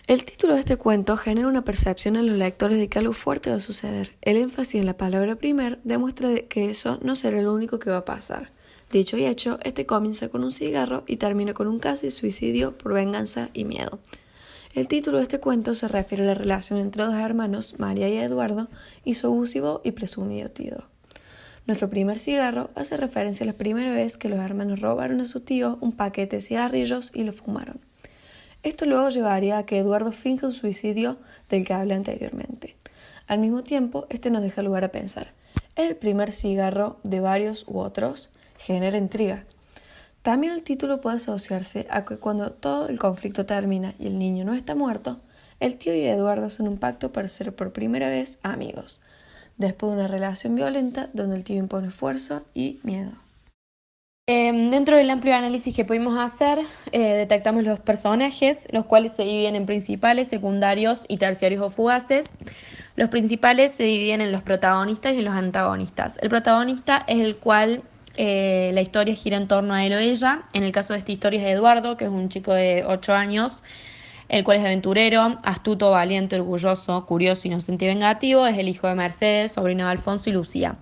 El título de este cuento genera una percepción en los lectores de que algo fuerte va a suceder. El énfasis en la palabra primer demuestra que eso no será lo único que va a pasar. Dicho y hecho, este comienza con un cigarro y termina con un casi suicidio por venganza y miedo. El título de este cuento se refiere a la relación entre dos hermanos, María y Eduardo, y su abusivo y presumido tío. Nuestro primer cigarro hace referencia a la primera vez que los hermanos robaron a su tío un paquete de cigarrillos y lo fumaron. Esto luego llevaría a que Eduardo finja un suicidio del que hablé anteriormente. Al mismo tiempo, este nos deja lugar a pensar, ¿es el primer cigarro de varios u otros? Genera intriga. También el título puede asociarse a que cuando todo el conflicto termina y el niño no está muerto, el tío y Eduardo hacen un pacto para ser por primera vez amigos, después de una relación violenta donde el tío impone fuerza y miedo. Dentro del amplio análisis que pudimos hacer, detectamos los personajes, los cuales se dividen en principales, secundarios y terciarios o fugaces. Los principales se dividen en los protagonistas y en los antagonistas. El protagonista es el cual la historia gira en torno a él o ella. En el caso de esta historia es Eduardo, que es un chico de 8 años, el cual es aventurero, astuto, valiente, orgulloso, curioso, inocente y vengativo. Es el hijo de Mercedes, sobrino de Alfonso y Lucía.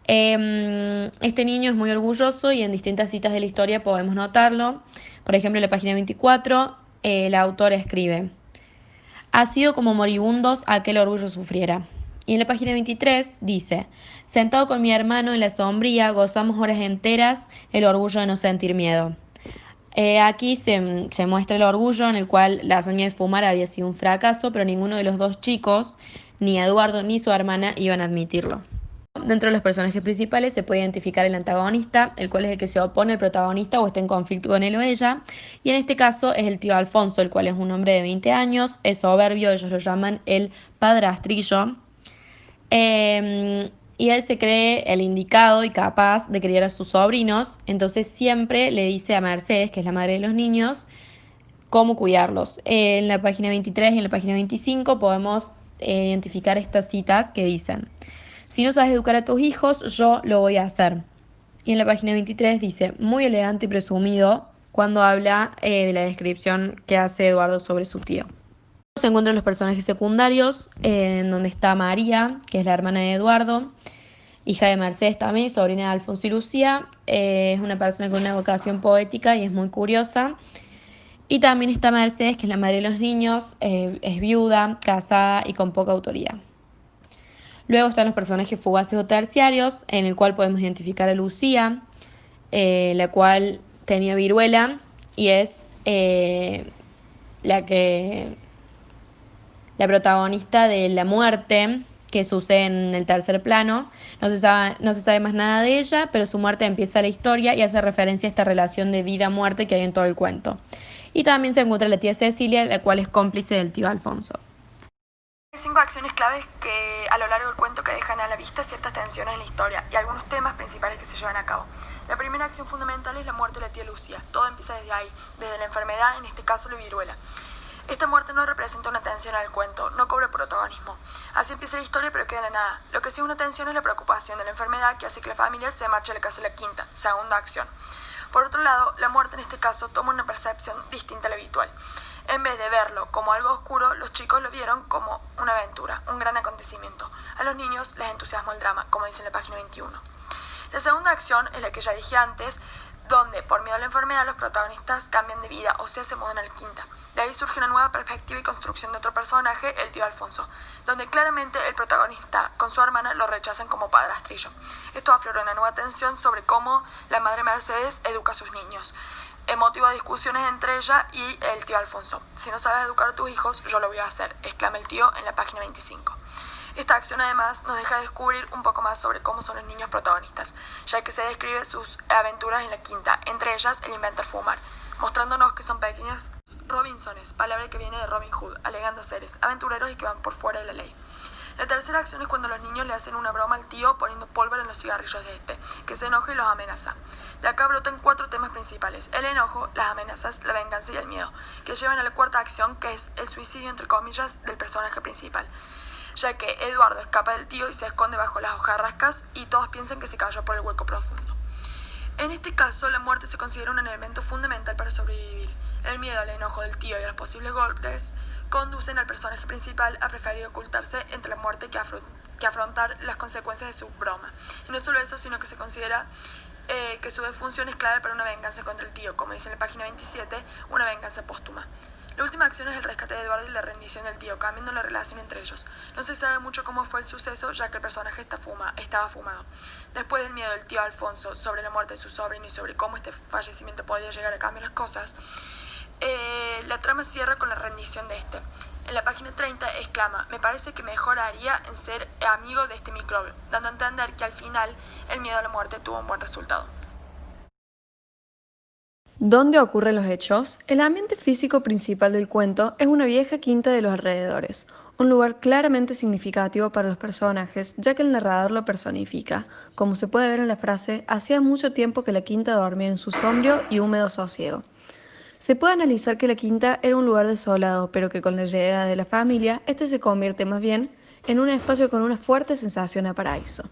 Este niño es muy orgulloso y en distintas citas de la historia podemos notarlo. Por ejemplo, en la página 24, el autor escribe: ha sido como moribundos aquel orgullo sufriera. Y en la página 23 dice: sentado con mi hermano en la sombría, gozamos horas enteras el orgullo de no sentir miedo. Aquí se muestra el orgullo en el cual la hazaña de fumar había sido un fracaso, pero ninguno de los dos chicos, ni Eduardo ni su hermana, iban a admitirlo. Dentro de los personajes principales se puede identificar el antagonista, el cual es el que se opone al protagonista o está en conflicto con él o ella, y en este caso es el tío Alfonso, el cual es un hombre de 20 años, es soberbio, ellos lo llaman el padrastrillo, y él se cree el indicado y capaz de criar a sus sobrinos, entonces siempre le dice a Mercedes, que es la madre de los niños, cómo cuidarlos. En la página 23 y en la página 25 podemos identificar estas citas que dicen: si no sabes educar a tus hijos, yo lo voy a hacer. Y en la página 23 dice, muy elegante y presumido, cuando habla de la descripción que hace Eduardo sobre su tío. Se encuentran los personajes secundarios, en donde está María, que es la hermana de Eduardo, hija de Mercedes también, sobrina de Alfonso y Lucía. Es una persona con una vocación poética y es muy curiosa. Y también está Mercedes, que es la madre de los niños, es viuda, casada y con poca autoridad. Luego están los personajes fugaces o terciarios, en el cual podemos identificar a Lucía, la cual tenía viruela y es la protagonista de la muerte que sucede en el tercer plano. No se sabe más nada de ella, pero su muerte empieza la historia y hace referencia a esta relación de vida-muerte que hay en todo el cuento. Y también se encuentra la tía Cecilia, la cual es cómplice del tío Alfonso. Hay 5 acciones claves que a lo largo del cuento que dejan a la vista ciertas tensiones en la historia y algunos temas principales que se llevan a cabo. La primera acción fundamental es la muerte de la tía Lucía. Todo empieza desde ahí, desde la enfermedad, en este caso la viruela. Esta muerte no representa una tensión al cuento, no cobra protagonismo. Así empieza la historia, pero queda en la nada. Lo que sí es una tensión es la preocupación de la enfermedad que hace que la familia se marche a la casa de la quinta, segunda acción. Por otro lado, la muerte en este caso toma una percepción distinta a la habitual. En vez de verlo como algo oscuro, los chicos lo vieron como una aventura, un gran acontecimiento. A los niños les entusiasmó el drama, como dice en la página 21. La segunda acción es la que ya dije antes, donde por miedo a la enfermedad los protagonistas cambian de vida, o sea, se mudan a la quinta. De ahí surge una nueva perspectiva y construcción de otro personaje, el tío Alfonso, donde claramente el protagonista con su hermana lo rechazan como padrastrillo. Esto aflora una nueva tensión sobre cómo la madre Mercedes educa a sus niños. Motivo de discusiones entre ella y el tío Alfonso. Si no sabes educar a tus hijos, yo lo voy a hacer, exclama el tío en la página 25. Esta acción además nos deja descubrir un poco más sobre cómo son los niños protagonistas, ya que se describe sus aventuras en la quinta, entre ellas el inventar fumar, mostrándonos que son pequeños Robinsones, palabra que viene de Robin Hood, alegando seres aventureros y que van por fuera de la ley. La tercera acción es cuando los niños le hacen una broma al tío poniendo pólvora en los cigarrillos de este, que se enoja y los amenaza. De acá brotan 4 temas principales: el enojo, las amenazas, la venganza y el miedo, que llevan a la cuarta acción, que es el suicidio entre comillas del personaje principal, ya que Eduardo escapa del tío y se esconde bajo las hojarascas y todos piensan que se cayó por el hueco profundo. En este caso, la muerte se considera un elemento fundamental para sobrevivir. El miedo al enojo del tío y a los posibles golpes conducen al personaje principal a preferir ocultarse entre la muerte que afrontar las consecuencias de su broma. Y no solo eso, sino que se considera que su defunción es clave para una venganza contra el tío, como dice en la página 27, una venganza póstuma. La última acción es el rescate de Eduardo y la rendición del tío, cambiando la relación entre ellos. No se sabe mucho cómo fue el suceso, ya que el personaje estaba fumado. Después del miedo del tío Alfonso sobre la muerte de su sobrino y sobre cómo este fallecimiento podía llegar a cambiar las cosas, la trama cierra con la rendición de este. En la página 30 exclama: me parece que mejor haría en ser amigo de este microbio, dando a entender que al final el miedo a la muerte tuvo un buen resultado. ¿Dónde ocurren los hechos? El ambiente físico principal del cuento es una vieja quinta de los alrededores, un lugar claramente significativo para los personajes, ya que el narrador lo personifica. Como se puede ver en la frase, hacía mucho tiempo que la quinta dormía en su sombrío y húmedo sosiego. Se puede analizar que la quinta era un lugar desolado, pero que con la llegada de la familia, este se convierte más bien en un espacio con una fuerte sensación a paraíso.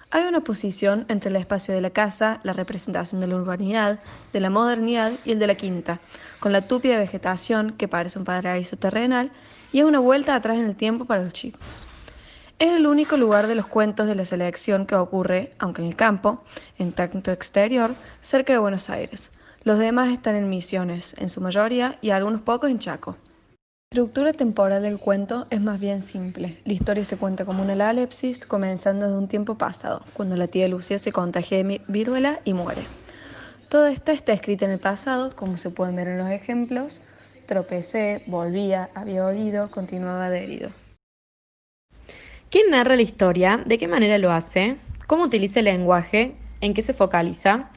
Hay una oposición entre el espacio de la casa, la representación de la urbanidad, de la modernidad y el de la quinta, con la tupida vegetación que parece un paraíso terrenal y es una vuelta atrás en el tiempo para los chicos. Es el único lugar de los cuentos de la selección que ocurre, aunque en el campo, en tanto exterior, cerca de Buenos Aires. Los demás están en Misiones, en su mayoría, y algunos pocos en Chaco. La estructura temporal del cuento es más bien simple. La historia se cuenta como una alepsis, comenzando desde un tiempo pasado, cuando la tía Lucía se contagia de viruela y muere. Todo esto está escrito en el pasado, como se pueden ver en los ejemplos. Tropecé, volvía, había oído, continuaba de herido. ¿Quién narra la historia? ¿De qué manera lo hace? ¿Cómo utiliza el lenguaje? ¿En qué se focaliza?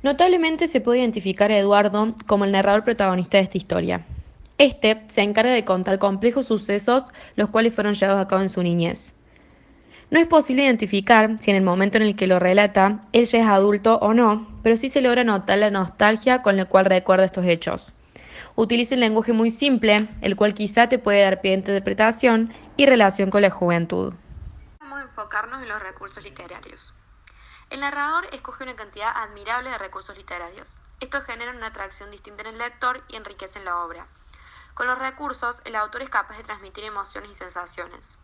Notablemente se puede identificar a Eduardo como el narrador protagonista de esta historia. Este se encarga de contar complejos sucesos los cuales fueron llevados a cabo en su niñez. No es posible identificar si en el momento en el que lo relata él ya es adulto o no, pero sí se logra notar la nostalgia con la cual recuerda estos hechos. Utiliza un lenguaje muy simple, el cual quizá te puede dar pie a interpretación y relación con la juventud. Vamos a enfocarnos en los recursos literarios. El narrador escoge una cantidad admirable de recursos literarios. Estos generan una atracción distinta en el lector y enriquecen la obra. Con los recursos, el autor es capaz de transmitir emociones y sensaciones.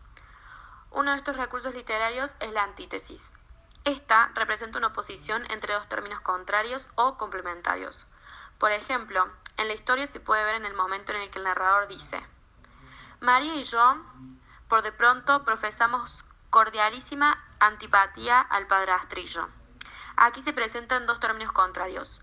Uno de estos recursos literarios es la antítesis. Esta representa una oposición entre dos términos contrarios o complementarios. Por ejemplo, en la historia se puede ver en el momento en el que el narrador dice: María y yo, por de pronto, profesamos cordialísima antipatía al padrastrillo. Aquí se presentan dos términos contrarios,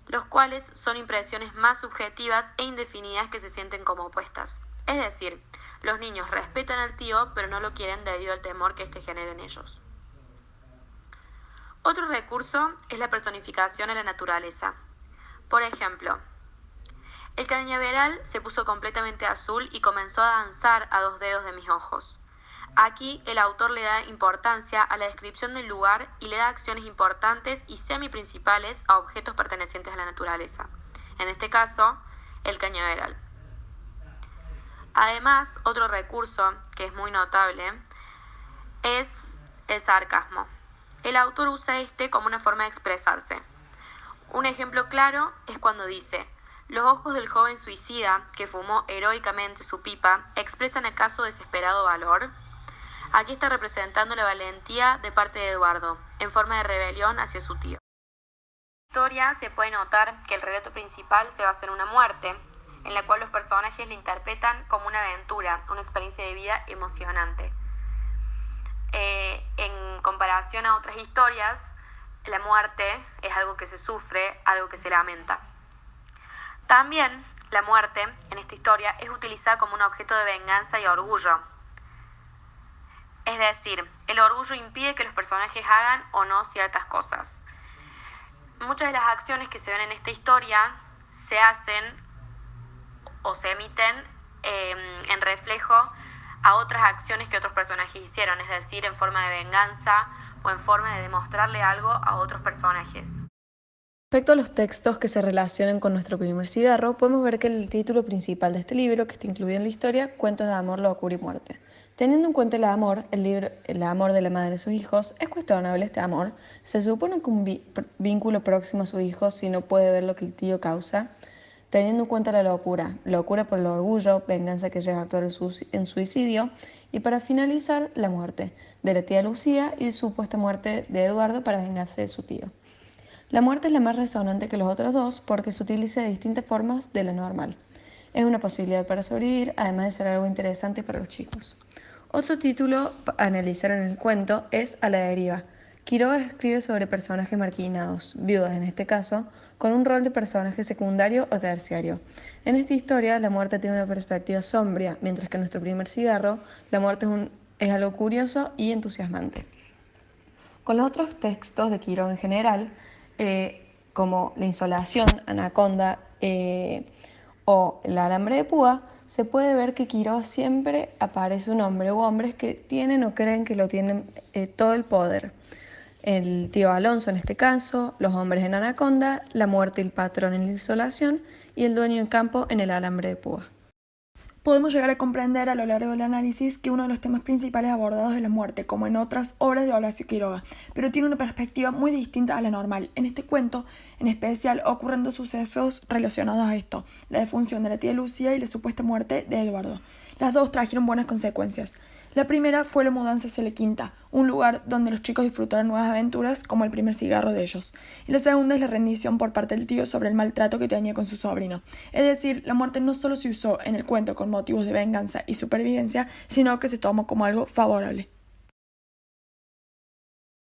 los cuales son impresiones más subjetivas e indefinidas que se sienten como opuestas. Es decir, los niños respetan al tío, pero no lo quieren debido al temor que éste genera en ellos. Otro recurso es la personificación a la naturaleza. Por ejemplo, el cañaveral se puso completamente azul y comenzó a danzar a 2 dedos de mis ojos. Aquí el autor le da importancia a la descripción del lugar y le da acciones importantes y semi-principales a objetos pertenecientes a la naturaleza. En este caso, el cañaveral. Además, otro recurso que es muy notable es el sarcasmo. El autor usa este como una forma de expresarse. Un ejemplo claro es cuando dice: los ojos del joven suicida que fumó heroicamente su pipa expresan acaso desesperado valor. Aquí está representando la valentía de parte de Eduardo, en forma de rebelión hacia su tío. En la historia se puede notar que el relato principal se basa en una muerte, en la cual los personajes la interpretan como una aventura, una experiencia de vida emocionante. En comparación a otras historias, la muerte es algo que se sufre, algo que se lamenta. También la muerte en esta historia es utilizada como un objeto de venganza y orgullo. Es decir, el orgullo impide que los personajes hagan o no ciertas cosas. Muchas de las acciones que se ven en esta historia se hacen o se emiten en reflejo a otras acciones que otros personajes hicieron, es decir, en forma de venganza o en forma de demostrarle algo a otros personajes. Respecto a los textos que se relacionan con nuestro primer cigarro, podemos ver que el título principal de este libro, que está incluido en la historia, Cuentos de amor, locura y muerte. Teniendo en cuenta el amor de la madre de sus hijos, es cuestionable este amor. Se supone que un vínculo próximo a su hijo, si no puede ver lo que el tío causa. teniendo en cuenta la locura por el orgullo, venganza que llega a actuar en suicidio, y para finalizar, la muerte de la tía Lucía y supuesta muerte de Eduardo para vengarse de su tío. La muerte es la más resonante que los otros dos porque se utiliza de distintas formas de lo normal. Es una posibilidad para sobrevivir, además de ser algo interesante para los chicos. Otro título a analizar en el cuento es A la deriva. Quiroga escribe sobre personajes marginados, viudas en este caso, con un rol de personaje secundario o terciario. En esta historia, la muerte tiene una perspectiva sombría, mientras que en nuestro primer cigarro, la muerte es algo curioso y entusiasmante. Con los otros textos de Quiroga en general, como La insolación, Anaconda o El alambre de púa, se puede ver que Quiroga siempre aparece un hombre u hombres que tienen o creen que lo tienen todo el poder. El tío Alonso en este caso, los hombres en Anaconda, la muerte y el patrón en La insolación y el dueño en campo en El alambre de púa. Podemos llegar a comprender a lo largo del análisis que uno de los temas principales abordados es la muerte, como en otras obras de Horacio Quiroga, pero tiene una perspectiva muy distinta a la normal. En este cuento, en especial, ocurren dos sucesos relacionados a esto: la defunción de la tía Lucía y la supuesta muerte de Eduardo. Las dos trajeron buenas consecuencias. La primera fue la mudanza hacia la quinta, un lugar donde los chicos disfrutaron nuevas aventuras como el primer cigarro de ellos. Y la segunda es la rendición por parte del tío sobre el maltrato que tenía con su sobrino. Es decir, la muerte no solo se usó en el cuento con motivos de venganza y supervivencia, sino que se tomó como algo favorable.